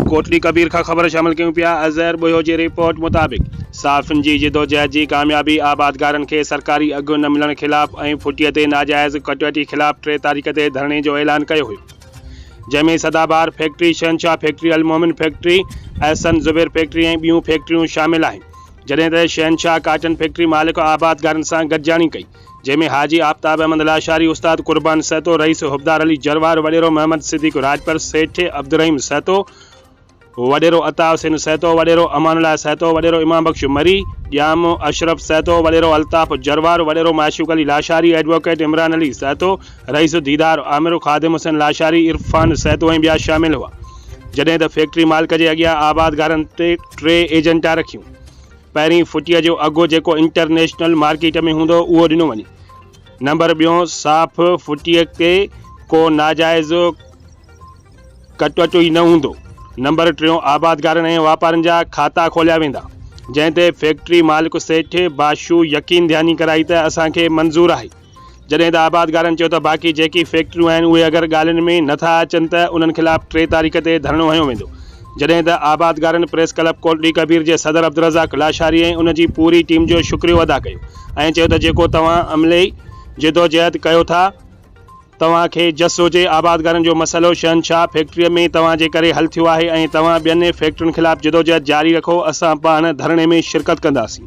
कोटली कबीर का खबर शामिल क्यों पिया। अज़हर बुयो जी रिपोर्ट मुताबिक साफ़िन जी जिदोजहद जी कामयाबी आबादगारन के सरकारी अघ न मिलण खिलाफ़ ऐं फुटीअ ते नाजायज़ कटवटी खिलाफ़ 3 तारीख़ ते धरणे जो ऐलान कयो हुयो, जंहिंमें सदाबार फैक्ट्री, शहनशाह फैक्ट्री, अल मोमिन फैक्ट्री, एहसन ज़ुबैर फैक्ट्री ऐं ॿियूं फैक्ट्रियूं शामिल आहिनि। जॾहिं त शहनशाह काटन फैक्ट्री मालिक आबादगारन सां गॾिजाणी कई, जंहिंमें हाजी आफ्ताब अहमद लाशारी, उस्ताद कुर्बान सहतो, रईस हुबदार अली जरवार, वडेरो मोहम्मद सिद्दीक राजपर, सेठ अब्दुर्रहीम सहतो, वडेरो अता हुसैन सहतो, वडेरो अमानुल्लाह सहतो, वडेरो इमाम बख्श मरी, ॼाम अशरफ सहतो, वडेरो अल्ताफ जरवार, वडेरो माशूक अली लाशारी, एडवोकेट इमरान अली सहतो, रईस दीदार, आमिर खादिम हुसैन लाशारी, इरफान सहतो ऐं ॿिया शामिल हुआ। जॾहिं त फैक्ट्री मालिक जे अॻियां आबादगारन ते 3 एजेंटा रखियूं। पहिरीं फुटीअ जो अघु जेको इंटरनेशनल मार्केट में हूंदो उहो ॾिनो वञे। नंबर ॿियों, साफ़ फुटीअ ते को नाजाइज़ कटवटो ई न हूंदो। नंबर 3, आबादगारनि ऐं वापारनि जा खाता खोलिया वेंदा, जंहिं ते फैक्ट्री मालिक सेठ बाशू यकीन ध्यानी कराई त असांखे मंज़ूर आहे। जॾहिं त आबादगारनि चयो त बाक़ी जेकी फैक्ट्रियूं आहिनि उहे अगरि ॻाल्हियुनि में नथा अचनि त उन्हनि खिलाफ़ 3 तारीख़ ते धरणो हंयो वेंदो। जॾहिं त आबादगारनि प्रेस क्लब कोटली कबीर जे सदर अब्दुर्रज़ाक लाशारी ऐं उन जी पूरी टीम जो शुक्रियो अदा कयो ऐं चयो त जेको तव्हां अमले जिदोजहद कयो था, तव्हांखे जस हुजे। आबादगारनि जो मसइलो शहनशाह फैक्ट्रीअ में तव्हां जे करे हल थियो आहे ऐं तव्हां ॿियनि फैक्ट्रियुनि खिलाफ़ जिदोजहद जारी रखो। असां पाण धरणे में शिरकत कंदासीं।